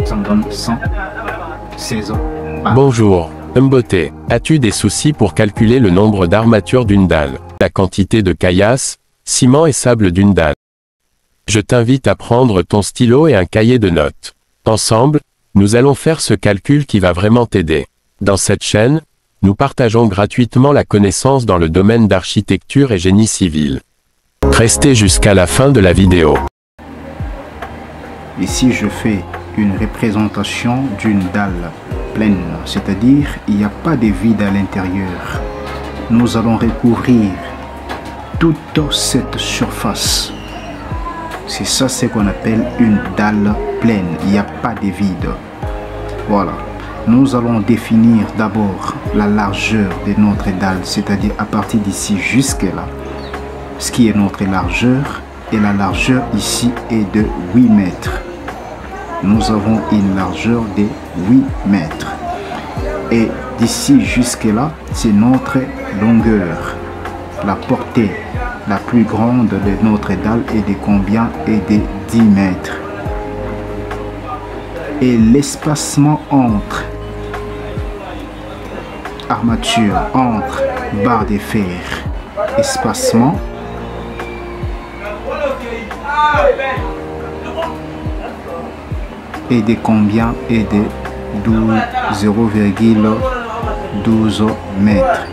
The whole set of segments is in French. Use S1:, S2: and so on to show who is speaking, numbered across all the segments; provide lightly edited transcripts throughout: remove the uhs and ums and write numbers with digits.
S1: Ça me donne 116 barres.
S2: Bonjour, Mbote, as-tu des soucis pour calculer le nombre d'armatures d'une dalle, la quantité de caillasse, ciment et sable d'une dalle? Je t'invite à prendre ton stylo et un cahier de notes. Ensemble, nous allons faire ce calcul qui va vraiment t'aider. Dans cette chaîne, nous partageons gratuitement la connaissance dans le domaine d'architecture et génie civil. Restez jusqu'à la fin de la vidéo.
S1: Ici, je fais une représentation d'une dalle pleine, c'est-à-dire il n'y a pas de vide à l'intérieur. Nous allons recouvrir toute cette surface. C'est ça ce qu'on appelle une dalle pleine. Il n'y a pas de vide. Voilà. Nous allons définir d'abord la largeur de notre dalle, c'est-à-dire à partir d'ici jusque là, ce qui est notre largeur. Et la largeur ici est de 8 mètres. Nous avons une largeur de 8 mètres. Et d'ici jusque là, c'est notre longueur. La portée la plus grande de notre dalle est de combien? Est de 10 mètres. Et l'espacement entre armature, entre barres de fer, espacement est de combien? Est de 0,12 mètres.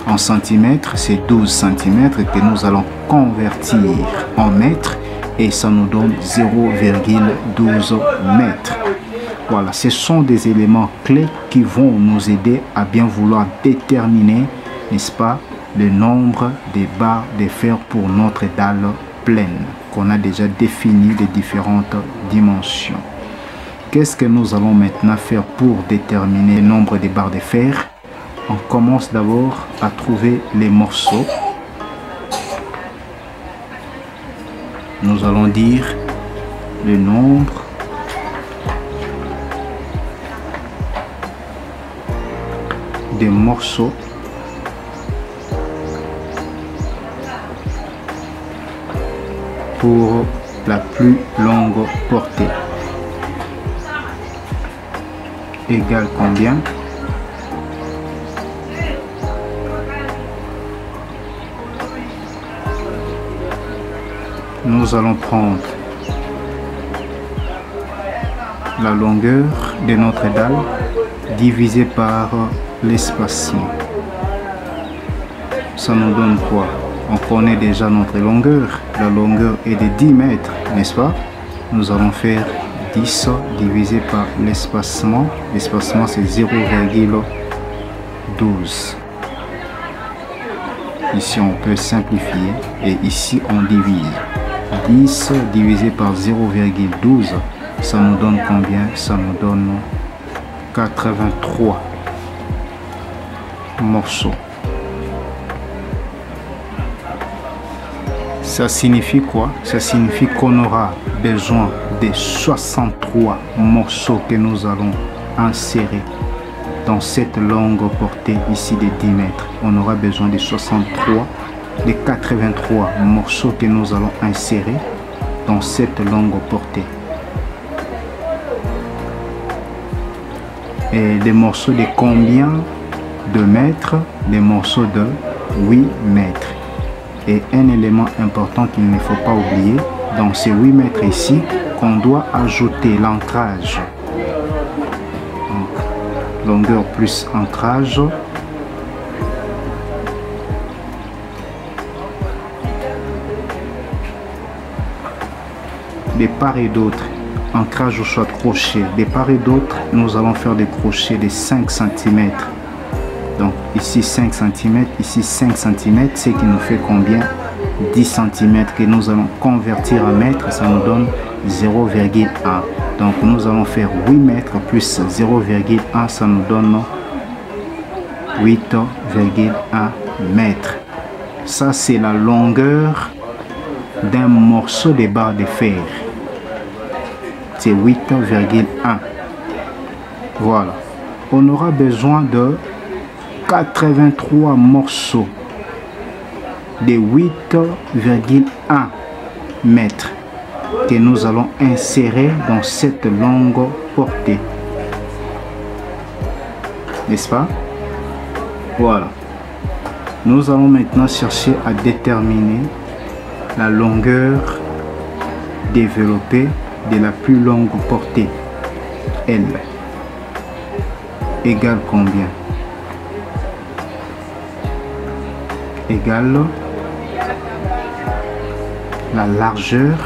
S1: En centimètres, c'est 12 cm que nous allons convertir en mètres et ça nous donne 0,12 mètres. Voilà, ce sont des éléments clés qui vont nous aider à bien vouloir déterminer, n'est-ce pas, le nombre de barres de fer pour notre dalle pleine qu'on a déjà défini les différentes dimensions. Qu'est-ce que nous allons maintenant faire pour déterminer le nombre de barres de fer? On commence d'abord à trouver les morceaux. Nous allons dire le nombre des morceaux pour la plus longue portée égale combien? Nous allons prendre la longueur de notre dalle divisé par l'espacement. Ça nous donne quoi? On connaît déjà notre longueur. La longueur est de 10 mètres, n'est-ce pas? Nous allons faire 10 divisé par l'espacement. L'espacement c'est 0,12. Ici on peut simplifier et ici on divise. 10 divisé par 0,12, ça nous donne combien? Ça nous donne 83 morceaux. Ça signifie quoi? Ça signifie qu'on aura besoin de 63 morceaux que nous allons insérer dans cette longue portée ici de 10 mètres. On aura besoin de 63, de 83 morceaux que nous allons insérer dans cette longue portée. Et des morceaux de combien de mètres? Des morceaux de 8 mètres. Et un élément important qu'il ne faut pas oublier, dans ces 8 mètres ici, qu'on doit ajouter l'ancrage. Longueur plus ancrage. De part et d'autre, ancrage ou soit crochet. De part et d'autre, nous allons faire des crochets de 5 cm. Donc ici 5 cm, ici 5 cm, ce qui nous fait combien? 10 cm que nous allons convertir en mètres, ça nous donne 0,1. Donc nous allons faire 8 mètres plus 0,1, ça nous donne 8,1 mètres. Ça c'est la longueur d'un morceau de barre de fer. C'est 8,1. Voilà. On aura besoin de 83 morceaux de 8,1 mètres. que nous allons insérer dans cette longue portée. N'est-ce pas? Voilà. Nous allons maintenant chercher à déterminer la longueur développée de la plus longue portée. L égale combien? Égale la largeur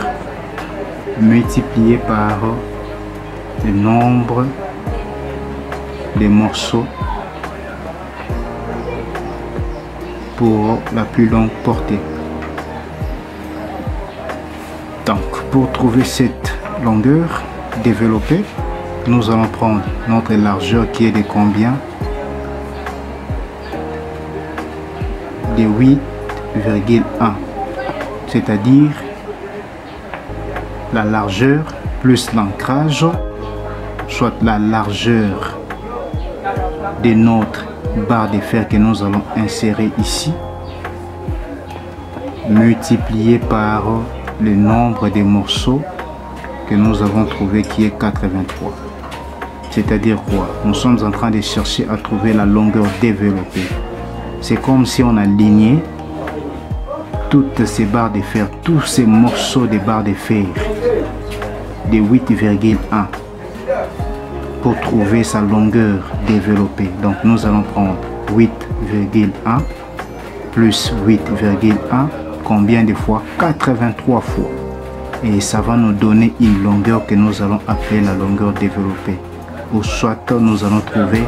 S1: multipliée par le nombre des morceaux pour la plus longue portée. Donc, pour trouver cette longueur développée, nous allons prendre notre largeur qui est de combien? De 8,1, c'est-à-dire la largeur plus l'ancrage, soit la largeur de notre barre de fer que nous allons insérer ici, multiplié par le nombre de morceaux que nous avons trouvé qui est 83. C'est-à-dire quoi? Nous sommes en train de chercher à trouver la longueur développée. C'est comme si on alignait toutes ces barres de fer, tous ces morceaux de barres de fer de 8,1 pour trouver sa longueur développée. Donc nous allons prendre 8,1 plus 8,1, combien de fois? 83 fois. Et ça va nous donner une longueur que nous allons appeler la longueur développée. Ou soit nous allons trouver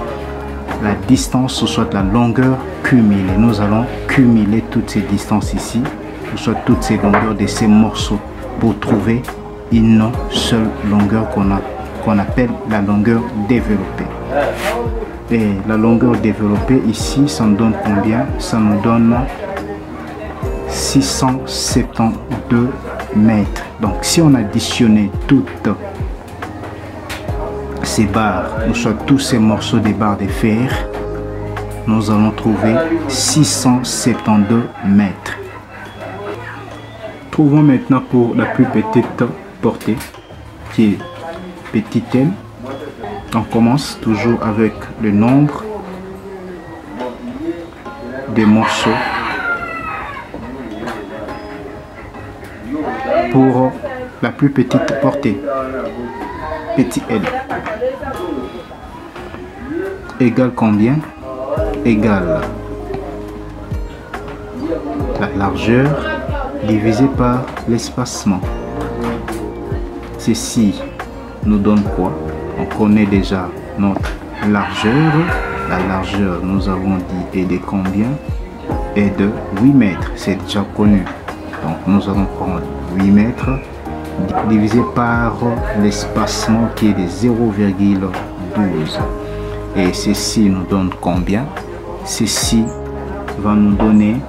S1: la distance, ou soit la longueur cumulée. Nous allons cumuler toutes ces distances ici, ou soit toutes ces longueurs de ces morceaux pour trouver une seule longueur qu'on appelle la longueur développée. Et la longueur développée ici, ça nous donne combien? Ça nous donne 672 mètres. Donc si on additionnait toutes ces barres, ou soit tous ces morceaux de barres de fer, nous allons trouver 672 mètres. Trouvons maintenant pour la plus petite portée, qui est petite L. On commence toujours avec le nombre de morceaux pour la plus petite portée, petit L. Égale combien? Égale la largeur divisé par l'espacement. Ceci nous donne quoi? On connaît déjà notre largeur. La largeur, nous avons dit, est de combien? Est de 8 mètres. C'est déjà connu. Donc nous allons prendre 8 mètres divisé par l'espacement qui est de 0,12. Et ceci nous donne combien? Ceci va nous donner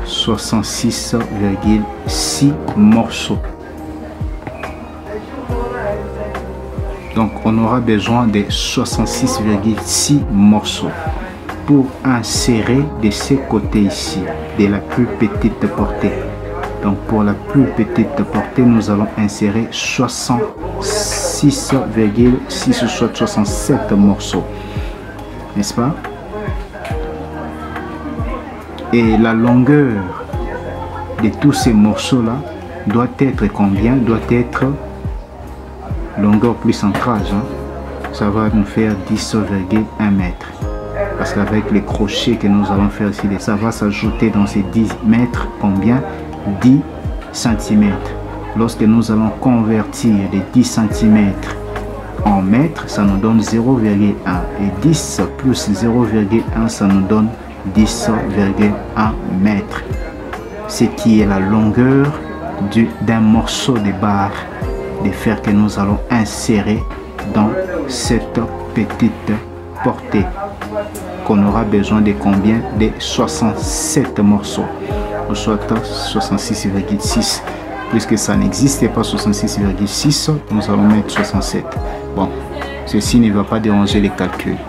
S1: 66,6 morceaux. Donc on aura besoin de 66,6 morceaux pour insérer de ces côtés ici, de la plus petite portée. Donc pour la plus petite portée, nous allons insérer 66,6 ou 67 morceaux. N'est-ce pas? Et la longueur de tous ces morceaux-là doit être combien? Doit être longueur plus ancrage. Ça va nous faire 10,1 mètres. Parce qu'avec les crochets que nous allons faire ici, ça va s'ajouter dans ces 10 mètres combien? 10 cm. Lorsque nous allons convertir les 10 cm en mètres, ça nous donne 0,1. Et 10 plus 0,1, ça nous donne 10,1 mètres. Ce qui est la longueur d'un morceau de barre de fer que nous allons insérer dans cette petite portée. Qu'on aura besoin de combien? De 67 morceaux. Ou soit 66,6. Puisque ça n'existait pas 66,6, nous allons mettre 67. Bon, ceci ne va pas déranger les calculs.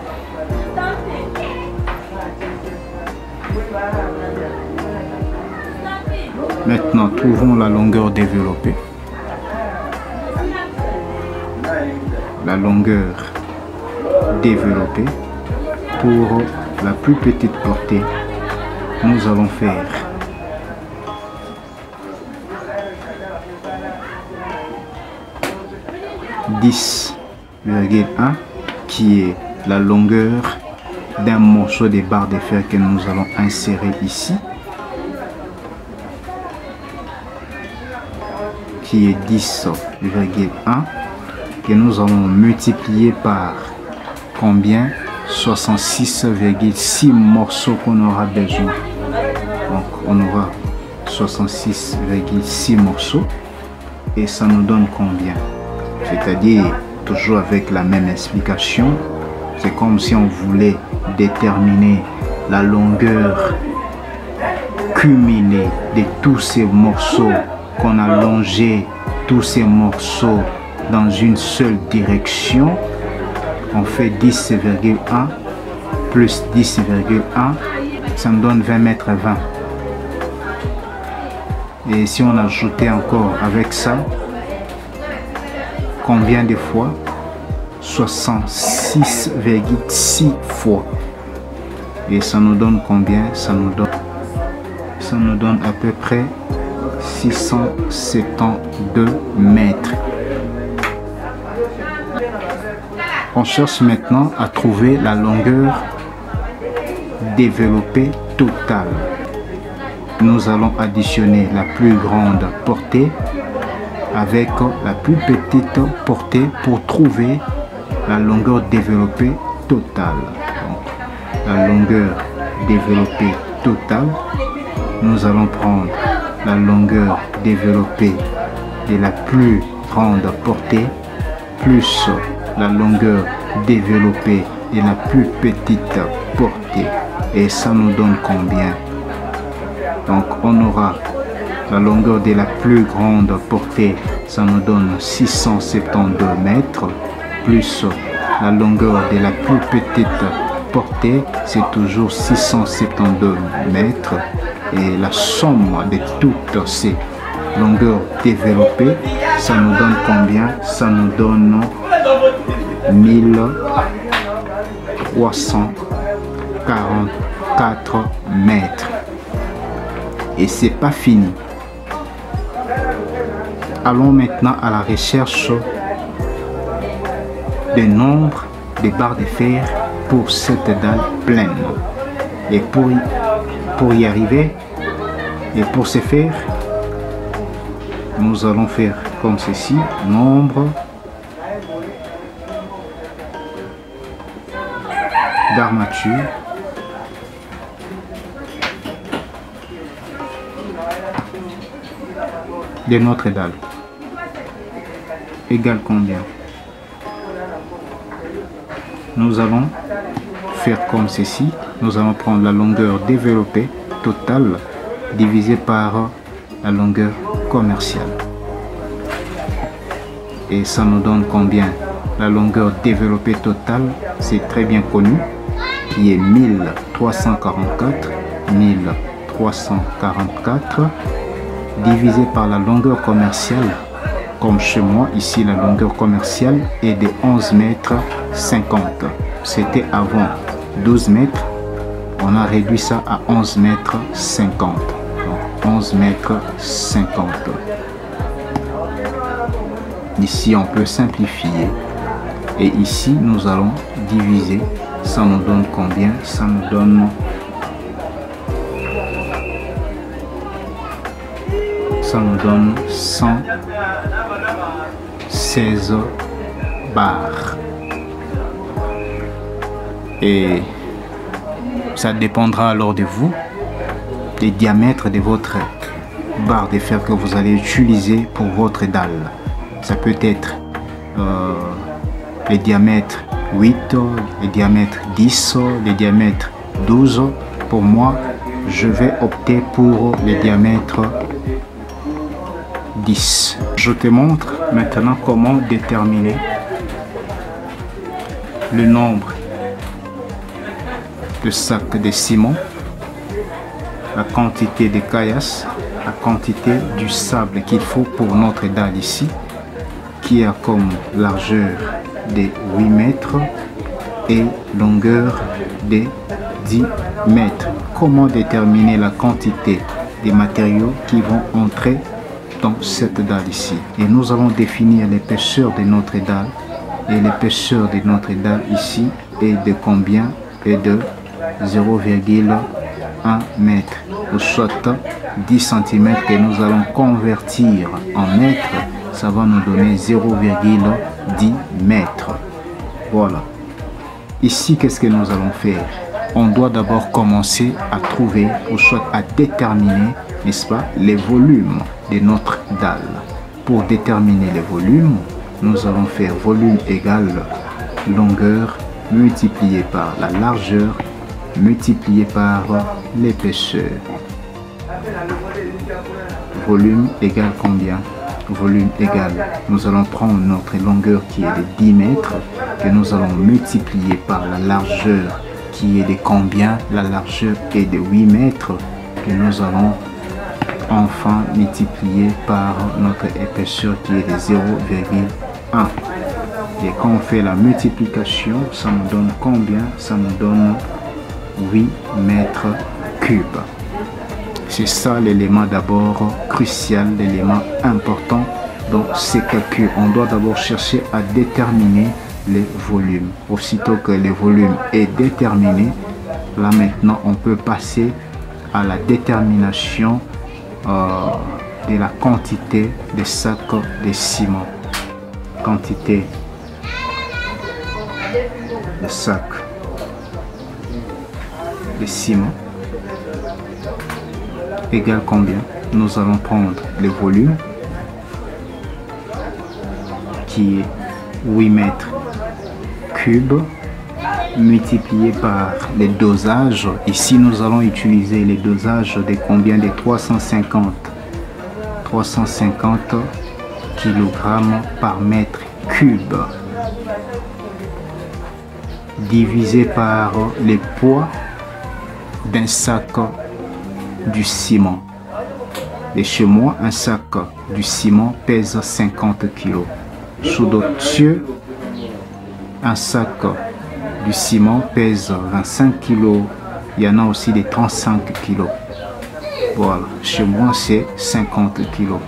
S1: Maintenant, trouvons la longueur développée. La longueur développée. Pour la plus petite portée, nous allons faire 10,1 qui est la longueur d'un morceau de barre de fer que nous allons insérer ici, qui est 10,1 que nous allons multiplier par combien? 66,6 morceaux qu'on aura besoin. Donc on aura 66,6 morceaux et ça nous donne combien? C'est-à-dire toujours avec la même explication, c'est comme si on voulait déterminer la longueur cumulée de tous ces morceaux qu'on a longé, tous ces morceaux dans une seule direction. On fait 10,1 plus 10,1, ça me donne 20 mètres 20. Et si on ajoutait encore avec ça, combien de fois? 66,6 fois. Et ça nous donne combien? Ça nous donne à peu près 672 mètres. On cherche maintenant à trouver la longueur développée totale. Nous allons additionner la plus grande portée avec la plus petite portée pour trouver la longueur développée totale. Donc, la longueur développée totale, nous allons prendre la longueur développée de la plus grande portée plus la longueur développée de la plus petite portée. Et ça nous donne combien? Donc on aura la longueur de la plus grande portée, ça nous donne 672 mètres, plus la longueur de la plus petite portée, c'est toujours 672 mètres. Et la somme de toutes ces longueurs développées, ça nous donne combien? Ça nous donne 1344 mètres. Et c'est pas fini. Allons maintenant à la recherche du nombre de barres de fer pour cette dalle pleine. Et pour y arriver, et pour ce faire, nous allons faire comme ceci: nombre d'armature de notre dalle égale combien? Nous allons faire comme ceci. Nous allons prendre la longueur développée totale divisée par la longueur commerciale. Et ça nous donne combien? La longueur développée totale, c'est très bien connu, qui est 1344 divisé par la longueur commerciale. Comme chez moi, ici, la longueur commerciale est de 11 mètres 50. C'était avant 12 mètres. On a réduit ça à 11 mètres 50. Donc 11 mètres 50. Ici, on peut simplifier. Et ici, nous allons diviser. Ça nous donne combien? Ça nous donne... Ça nous donne 116 barres. Et ça dépendra alors de vous, des diamètres de votre barre de fer que vous allez utiliser pour votre dalle. Ça peut être les diamètres 8, les diamètres 10, les diamètres 12. Pour moi, je vais opter pour les diamètres 10. Je te montre maintenant comment déterminer le nombre de sacs de ciment, la quantité de caillasse la quantité du sable qu'il faut pour notre dalle ici, qui a comme largeur de 8 mètres et longueur de 10 mètres. Comment déterminer la quantité des matériaux qui vont entrer dans cette dalle ici? Et nous allons définir l'épaisseur de notre dalle. Et l'épaisseur de notre dalle ici est de combien? Est de 0,1 mètre, ou soit 10 cm que nous allons convertir en mètres. Ça va nous donner 0,10 mètres. Voilà. Ici, qu'est-ce que nous allons faire? On doit d'abord commencer à trouver, ou soit à déterminer, n'est-ce pas, les volumes de notre dalle. Pour déterminer les volumes, nous allons faire volume égale longueur multiplié par la largeur multiplié par l'épaisseur. Volume égale combien? Volume égale, nous allons prendre notre longueur qui est de 10 mètres, que nous allons multiplier par la largeur qui est de combien? La largeur est de 8 mètres, que nous allons enfin multiplier par notre épaisseur qui est de 0,1. Et quand on fait la multiplication, ça nous donne combien? Ça nous donne 8 mètres cubes. C'est ça l'élément d'abord crucial, l'élément important dans ces calculs. On doit d'abord chercher à déterminer les volumes. Aussitôt que le volume est déterminé, là maintenant on peut passer à la détermination de la quantité de sacs de ciment. Quantité de sacs de ciment égale combien? Nous allons prendre le volume qui est 8 mètres cubes multiplié par les dosages. Ici nous allons utiliser les dosages de combien? De 350 kg par mètre cube divisé par le poids d'un sac du ciment. Et chez moi, un sac du ciment pèse 50 kg. Sous d'autres cieux, un sac du ciment pèse 25 kg. Il y en a aussi des 35 kg. Voilà, chez moi c'est 50 kg.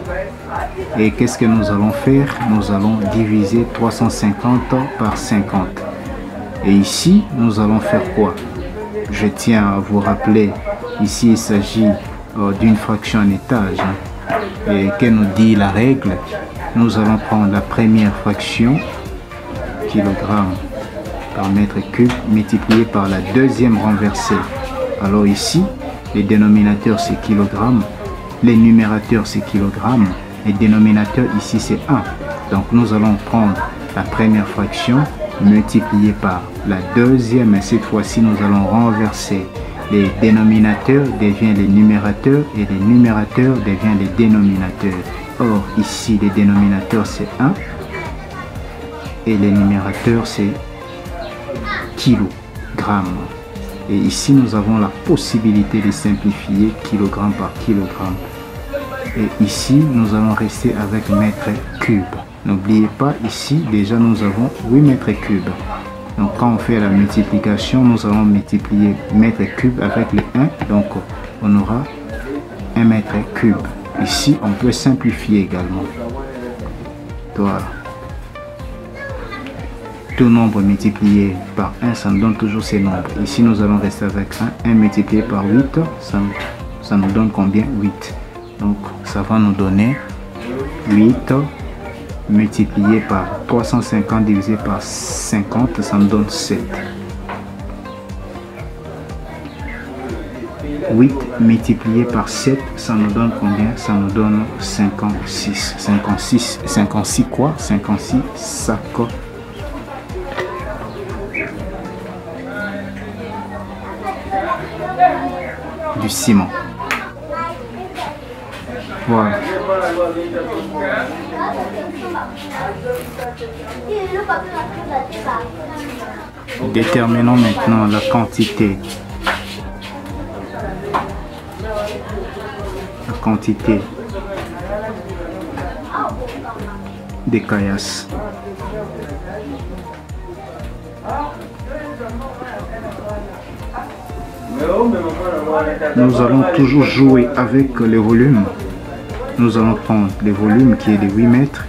S1: Et qu'est-ce que nous allons faire? Nous allons diviser 350 par 50. Et ici, nous allons faire quoi? Je tiens à vous rappeler, ici il s'agit d'une fraction en étage. Et que nous dit la règle? Nous allons prendre la première fraction, kilogramme par mètre cube, multiplié par la deuxième renversée. Alors ici, les dénominateurs c'est kilogramme, les numérateurs c'est kilogramme, et dénominateur ici c'est 1. Donc nous allons prendre la première fraction multiplié par la deuxième, et cette fois-ci nous allons renverser. Les dénominateurs deviennent les numérateurs et les numérateurs deviennent les dénominateurs. Or ici les dénominateurs c'est 1 et les numérateurs c'est kilogramme. Et ici nous avons la possibilité de simplifier kilogramme par kilogramme. Et ici nous allons rester avec mètre cube. N'oubliez pas, ici déjà nous avons 8 mètres cubes. Donc quand on fait la multiplication, nous allons multiplier mètre cube avec le 1. Donc on aura 1 mètre cube. Ici on peut simplifier également. Voilà. Tout nombre multiplié par 1, ça nous donne toujours ces nombres. Ici nous allons rester avec 1. 1 multiplié par 8, ça nous donne combien? 8. Donc ça va nous donner 8 multiplié par 350 divisé par 50, ça nous donne 7. 8 multiplié par 7, ça nous donne combien? Ça nous donne 56. 56 quoi? 56 sacs du ciment. Voilà. Déterminons maintenant la quantité quantité des caillasses. Nous allons toujours jouer avec les volumes. Nous allons prendre les volumes qui est de 8 mètres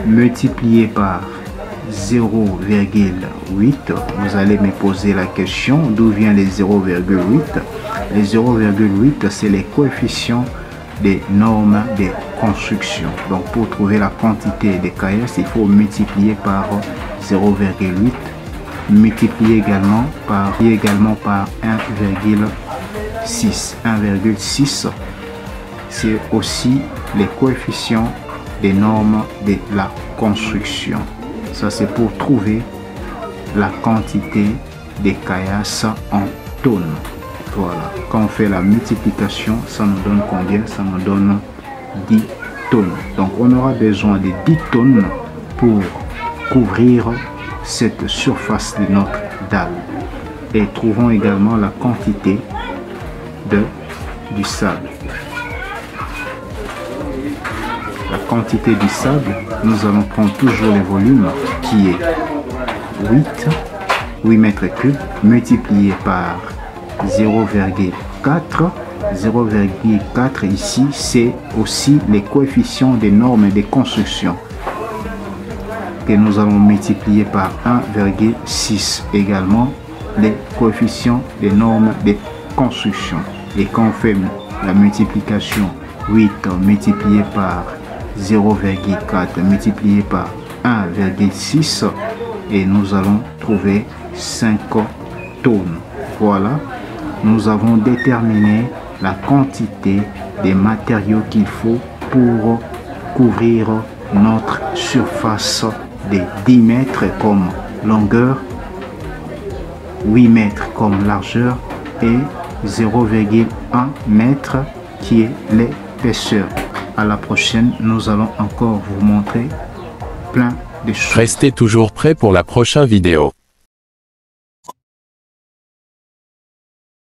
S1: multiplié par 0,8. Vous allez me poser la question d'où vient les 0,8. Les 0,8 c'est les coefficients des normes de construction. Donc pour trouver la quantité des caillasses, il faut multiplier par 0,8, multiplier également par 1,6. 1,6 c'est aussi les coefficients des normes de la construction. Ça c'est pour trouver la quantité des caillasses en tonnes. Voilà, quand on fait la multiplication, ça nous donne combien? Ça nous donne 10 tonnes. Donc on aura besoin de 10 tonnes pour couvrir cette surface de notre dalle. Et trouvons également la quantité du sable. La quantité du sable, nous allons prendre toujours le volume qui est 8 mètres cubes multiplié par 0,4. 0,4 ici, c'est aussi les coefficients des normes de construction que nous allons multiplier par 1,6. Également, les coefficients des normes de construction. Et quand on fait la multiplication, 8 multiplié par 0,4 multiplié par 1,6 et nous allons trouver 5 tonnes. Voilà, nous avons déterminé la quantité des matériaux qu'il faut pour couvrir notre surface de 10 mètres comme longueur, 8 mètres comme largeur et 0,1 mètre qui est l'épaisseur. À la prochaine, nous allons encore vous montrer plein de choses.
S2: Restez toujours prêts pour la prochaine vidéo.